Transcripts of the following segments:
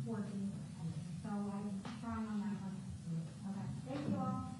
working. So I'm trying on that one. Okay, thank you all.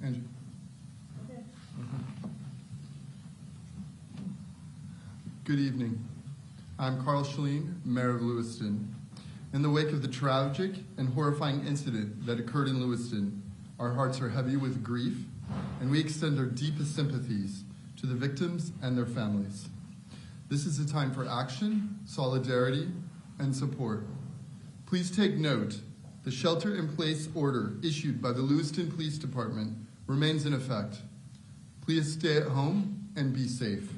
Andrew. Good evening. I'm Carl Schleen, Mayor of Lewiston. In the wake of the tragic and horrifying incident that occurred in Lewiston, our hearts are heavy with grief, and we extend our deepest sympathies to the victims and their families. This is a time for action, solidarity, and support. Please take note, the shelter-in-place order issued by the Lewiston Police Department remains in effect. Please stay at home and be safe.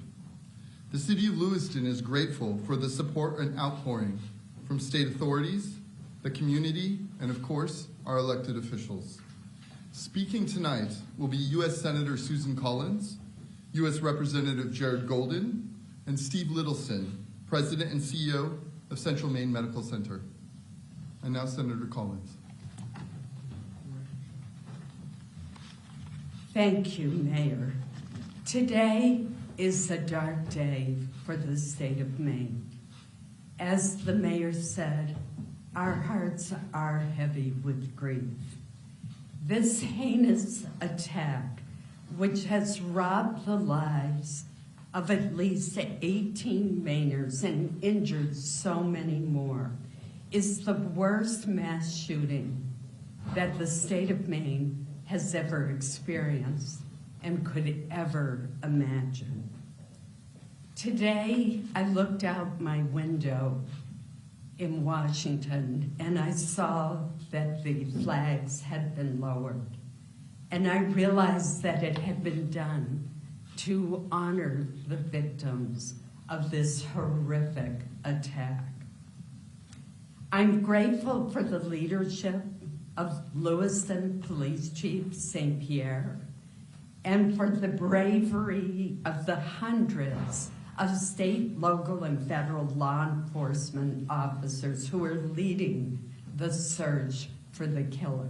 The City of Lewiston is grateful for the support and outpouring from state authorities, the community, and of course, our elected officials. Speaking tonight will be U.S. Senator Susan Collins, U.S. Representative Jared Golden, and Steve Littleson, President and CEO of Central Maine Medical Center. And now Senator Collins. Thank you, Mayor. Today is a dark day for the state of Maine. As the mayor said, our hearts are heavy with grief. This heinous attack, which has robbed the lives of at least 18 Mainers and injured so many more, is the worst mass shooting that the state of Maine has ever experienced and could ever imagine. Today, I looked out my window in Washington and I saw that the flags had been lowered. And I realized that it had been done to honor the victims of this horrific attack. I'm grateful for the leadership of Lewiston Police Chief St. Pierre and for the bravery of the hundreds of state, local, and federal law enforcement officers who are leading the search for the killer.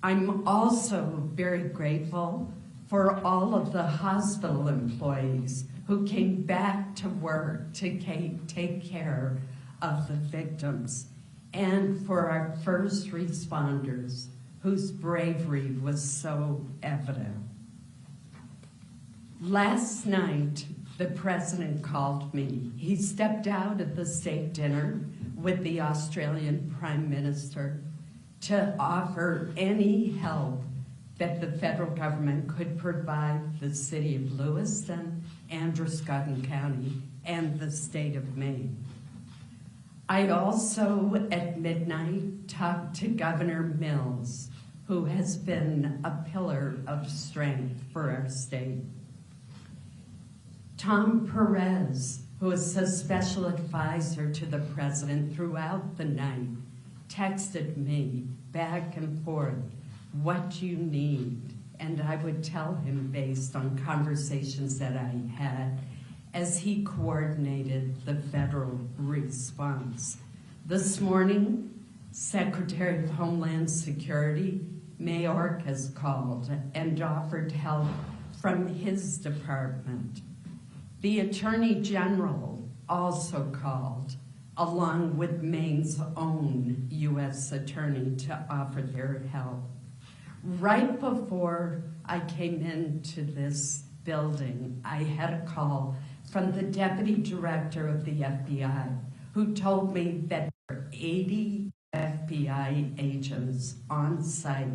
I'm also very grateful for all of the hospital employees who came back to work to take care of the victims, and for our first responders whose bravery was so evident. Last night, the president called me. He stepped out at the state dinner with the Australian Prime Minister to offer any help that the federal government could provide the city of Lewiston, Androscoggin County, and the state of Maine. I also, at midnight, talked to Governor Mills, who has been a pillar of strength for our state. Tom Perez, who is a special advisor to the president throughout the night, texted me back and forth, what do you need? And I would tell him based on conversations that I had as he coordinated the federal response. This morning, Secretary of Homeland Security, Mayork, has called and offered help from his department. The Attorney General also called, along with Maine's own U.S. Attorney, to offer their help. Right before I came into this building, I had a call from the Deputy Director of the FBI, who told me that there were 80 FBI agents on site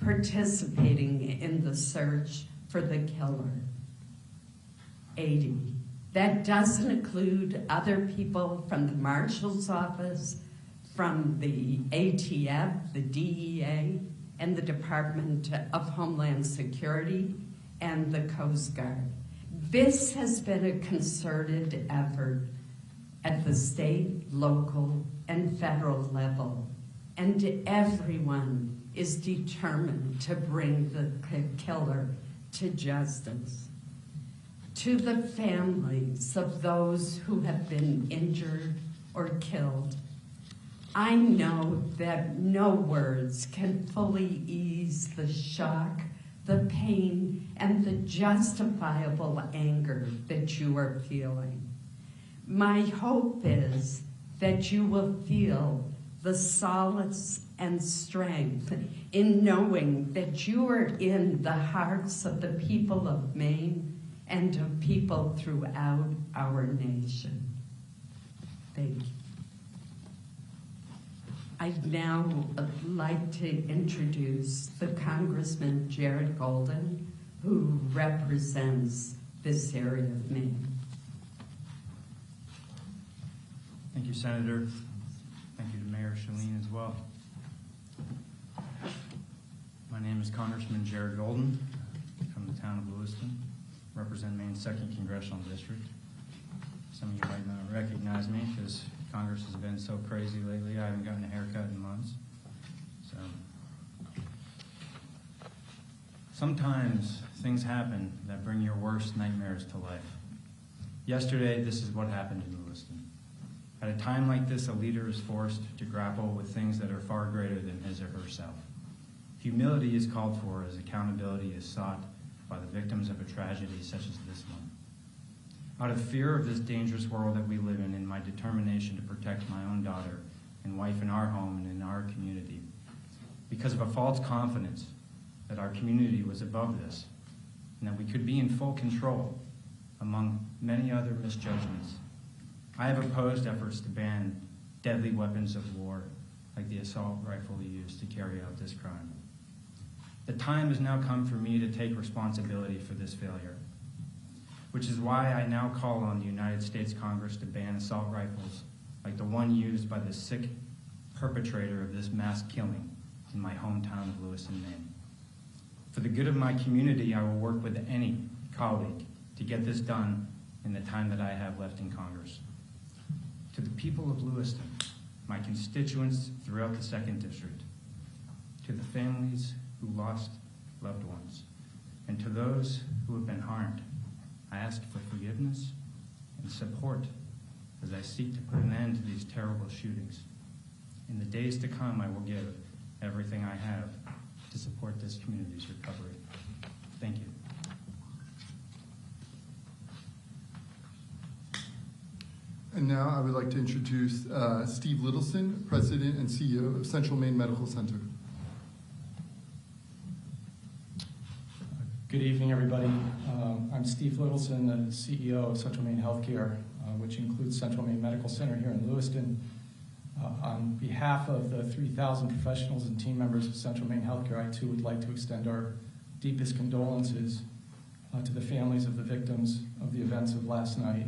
participating in the search for the killer. 80. That doesn't include other people from the Marshal's Office, from the ATF, the DEA, and the Department of Homeland Security, and the Coast Guard. This has been a concerted effort at the state, local, and federal level, and everyone is determined to bring the killer to justice. To the families of those who have been injured or killed, I know that no words can fully ease the shock, the pain, and the justifiable anger that you are feeling. My hope is that you will feel the solace and strength in knowing that you are in the hearts of the people of Maine and of people throughout our nation. Thank you. I'd now like to introduce the Congressman Golden, who represents this area of Maine. Thank you, Senator. Thank you to Mayor Shen Yun as well. My name is Congressman Golden from the town of Lewiston. Represent Maine's 2nd Congressional District. Some of you might not recognize me because Congress has been so crazy lately. I haven't gotten a haircut in months. So sometimes things happen that bring your worst nightmares to life. Yesterday, this is what happened in Lewiston. At a time like this, a leader is forced to grapple with things that are far greater than his or herself. Humility is called for as accountability is sought by the victims of a tragedy such as this one. Out of fear of this dangerous world that we live in and my determination to protect my own daughter and wife in our home and in our community, because of a false confidence that our community was above this and that we could be in full control, among many other misjudgments, I have opposed efforts to ban deadly weapons of war like the assault rifle used to carry out this crime. The time has now come for me to take responsibility for this failure, which is why I now call on the United States Congress to ban assault rifles like the one used by the sick perpetrator of this mass killing in my hometown of Lewiston, Maine. For the good of my community, I will work with any colleague to get this done in the time that I have left in Congress. To the people of Lewiston, my constituents throughout the 2nd District, to the families who lost loved ones, and to those who have been harmed, I ask for forgiveness and support as I seek to put an end to these terrible shootings. In the days to come, I will give everything I have to support this community's recovery. Thank you. And now I would like to introduce Steve Littleson, President and CEO of Central Maine Medical Center. Good evening, everybody. I'm Steve Littleson, the CEO of Central Maine Healthcare, which includes Central Maine Medical Center here in Lewiston. On behalf of the 3,000 professionals and team members of Central Maine Healthcare, I too would like to extend our deepest condolences to the families of the victims of the events of last night.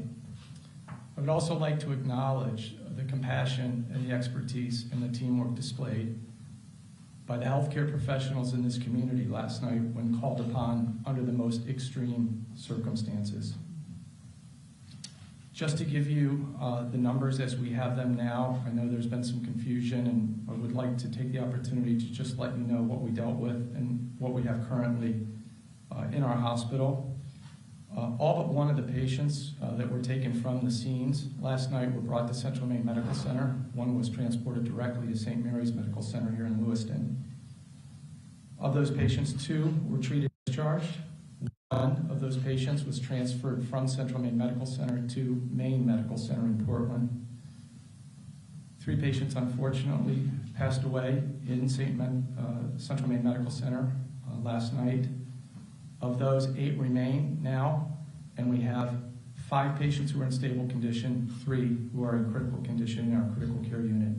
I would also like to acknowledge the compassion and the expertise and the teamwork displayed by the healthcare professionals in this community last night when called upon under the most extreme circumstances. Just to give you the numbers as we have them now, I know there's been some confusion, and I would like to take the opportunity to just let you know what we dealt with and what we have currently in our hospital. All but one of the patients that were taken from the scenes last night were brought to Central Maine Medical Center. One was transported directly to St. Mary's Medical Center here in Lewiston. Of those patients, 2 were treated and discharged. 1 of those patients was transferred from Central Maine Medical Center to Maine Medical Center in Portland. 3 patients, unfortunately, passed away in Central Maine Medical Center last night. Of those, 8 remain now, and we have 5 patients who are in stable condition, 3 who are in critical condition in our critical care unit.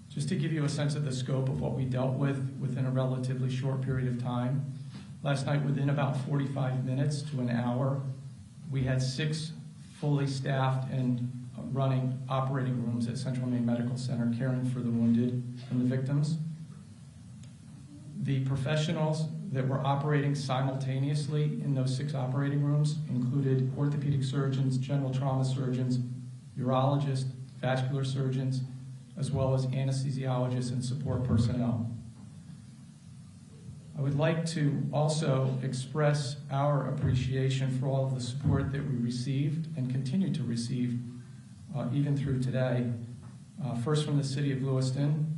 Just to give you a sense of the scope of what we dealt with within a relatively short period of time, last night within about 45 minutes to an hour, we had 6 fully staffed and running operating rooms at Central Maine Medical Center caring for the wounded and the victims. The professionals that were operating simultaneously in those 6 operating rooms included orthopedic surgeons, general trauma surgeons, urologists, vascular surgeons, as well as anesthesiologists and support personnel. I would like to also express our appreciation for all of the support that we received and continue to receive even through today. First from the city of Lewiston,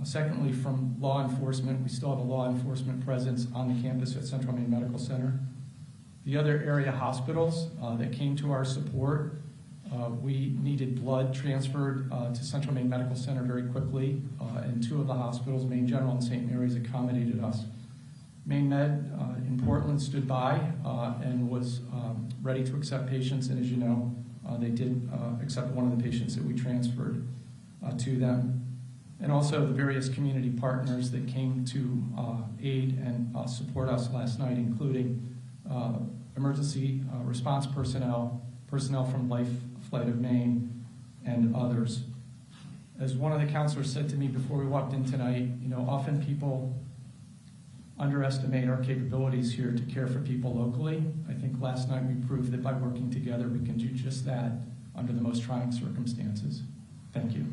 secondly from law enforcement. We still have a law enforcement presence on the campus at Central Maine Medical Center. The other area hospitals that came to our support, we needed blood transferred to Central Maine Medical Center very quickly, and 2 of the hospitals, Maine General and St. Mary's, accommodated us. Maine Med in Portland stood by and was ready to accept patients, and as you know, they did accept one of the patients that we transferred to them. And also the various community partners that came to aid and support us last night, including emergency response personnel, personnel from Life Flight of Maine, and others. As one of the counselors said to me before we walked in tonight, you know, often people underestimate our capabilities here to care for people locally. I think last night we proved that by working together we can do just that under the most trying circumstances. Thank you.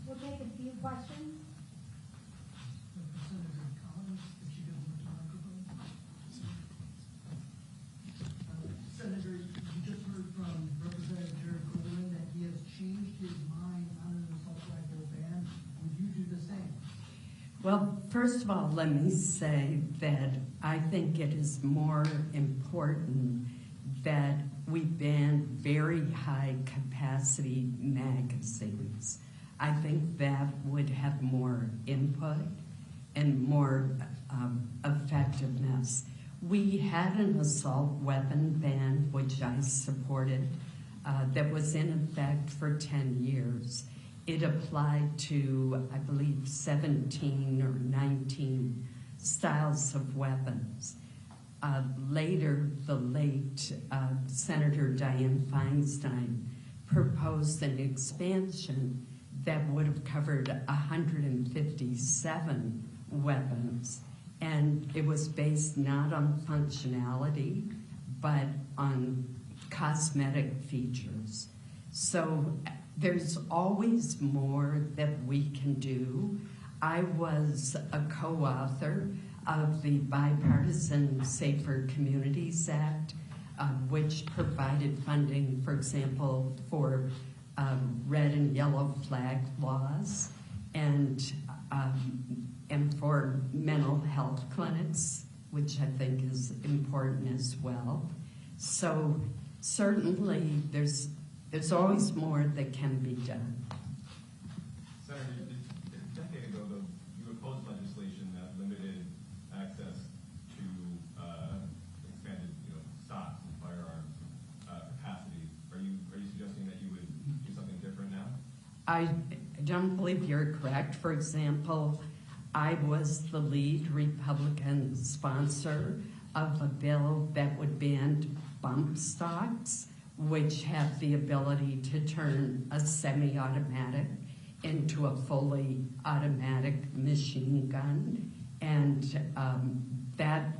We'll take a few questions. Senator Well, first of all, let me say that I think it is more important that we ban very high capacity magazines. I think that would have more input and more effectiveness. We had an assault weapon ban, which I supported, that was in effect for 10 years. It applied to, I believe, 17 or 19 styles of weapons. Later, the late Senator Dianne Feinstein proposed an expansion that would have covered 157 weapons, and it was based not on functionality, but on cosmetic features. So there's always more that we can do. I was a co-author of the Bipartisan Safer Communities Act, which provided funding, for example, for red and yellow flag laws and for mental health clinics, which I think is important as well. So certainly there's always more that can be done. Senator, a decade ago, you opposed legislation that limited access to expanded, stocks and firearms capacity. Are you suggesting that you would do something different now? I don't believe you're correct. For example, I was the lead Republican sponsor of a bill that would ban bump stocks, which have the ability to turn a semi-automatic into a fully automatic machine gun. And that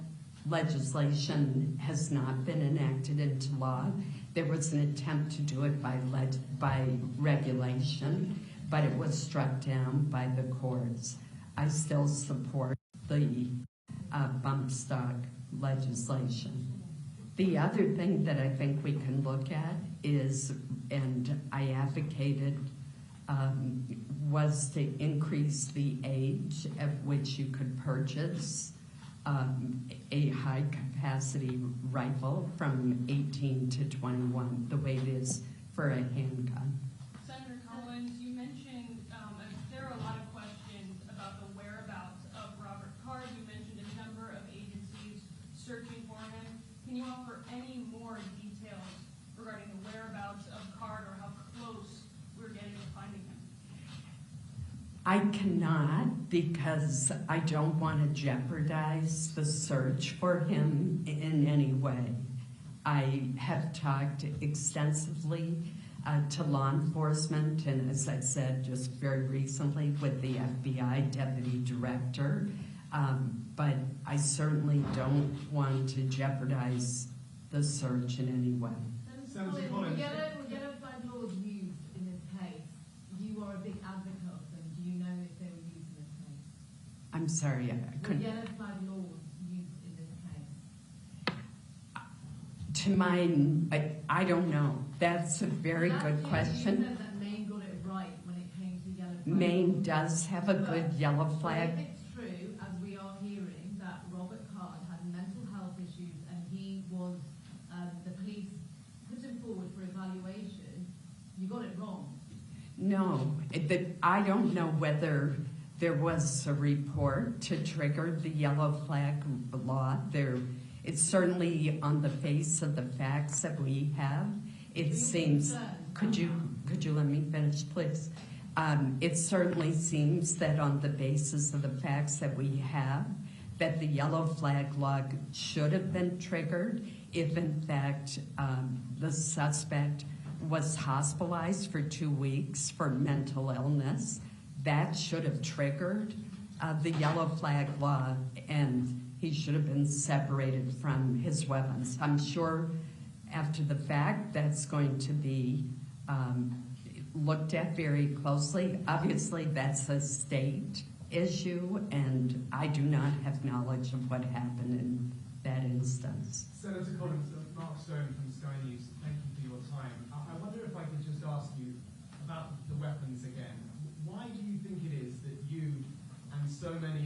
legislation has not been enacted into law. There was an attempt to do it by regulation, but it was struck down by the courts. I still support the bump stock legislation. The other thing that I think we can look at is, and I advocated, was to increase the age at which you could purchase a high-capacity rifle from 18 to 21, the way it is for a handgun. Senator Collins, you mentioned there are a lot of questions about the whereabouts of Robert Card. You mentioned a number of agencies searching for him. Can you offer any more details regarding the whereabouts of Card or how close we're getting to finding him? I cannot, because I don't want to jeopardize the search for him in any way. I have talked extensively to law enforcement, and as I said just very recently with the FBI deputy director, but I certainly don't want to jeopardize the search in any way. Senator Collins. Whichever laws used in this case, you are a big advocate of them. Do you know if they were used in this case? I'm sorry, I couldn't. The yellow flag laws used in this case? To my, I don't know. That's a very good question. You said that Maine got it right when it came to yellow flag. Maine does have a good yellow flag. But if it's true, as we are hearing, that Robert Card had mental health issues and he was, the police put him forward for evaluation, you got it wrong. No, I don't know whether there was a report to trigger the yellow flag law. It's certainly on the face of the facts that we have. It seems. Could you let me finish, please? It certainly seems that on the basis of the facts that we have, that the yellow flag law should have been triggered if, in fact, the suspect was hospitalized for 2 weeks for mental illness. That should have triggered the yellow flag law, and he should have been separated from his weapons. I'm sure after the fact that's going to be looked at very closely. Obviously, that's a state issue, and I do not have knowledge of what happened in that instance. Senator Collins, Mark Stone from Sky News, thank you for your time. I wonder if I could just ask you about the weapons again. Why do you think it is that you and so many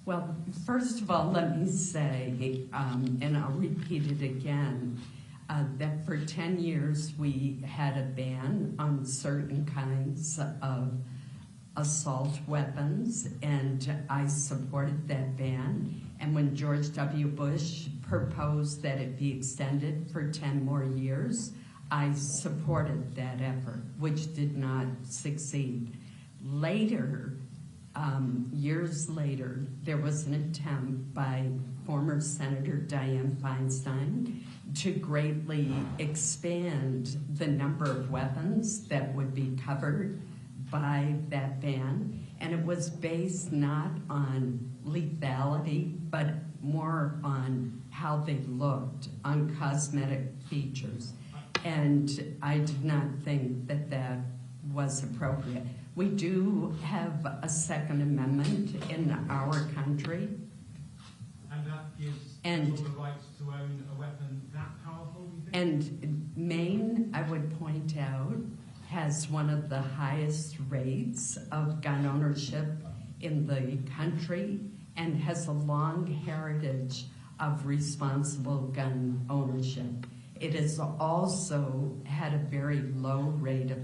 Well, first of all, let me say, and I'll repeat it again, that for 10 years we had a ban on certain kinds of assault weapons, and I supported that ban. And when George W. Bush proposed that it be extended for 10 more years, I supported that effort, which did not succeed. Later, years later, there was an attempt by former Senator Dianne Feinstein to greatly expand the number of weapons that would be covered by that ban. And it was based not on lethality, but more on how they looked, on cosmetic features. And I did not think that that was appropriate. We do have a Second Amendment in our country. And that gives And- people the right to own a weapon that powerful, do you think? And Maine, I would point out, has one of the highest rates of gun ownership in the country and has a long heritage of responsible gun ownership. It has also had a very low rate of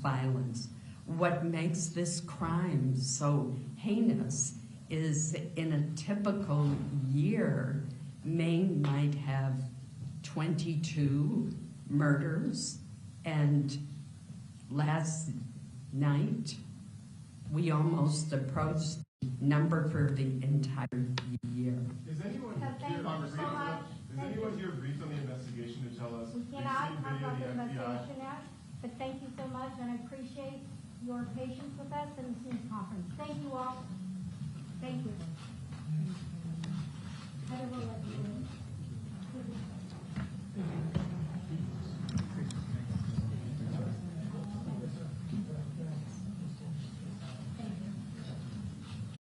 violence. What makes this crime so heinous is in a typical year, Maine might have 22 murders, and last night we almost approached the number for the entire year. Is anyone So thank here you briefed so on much. is anyone here briefed on the investigation to tell us We we've cannot seen talk video about of the the FBI? investigation yet, but thank you so much, and I appreciate your patience with us in this news conference. Thank you.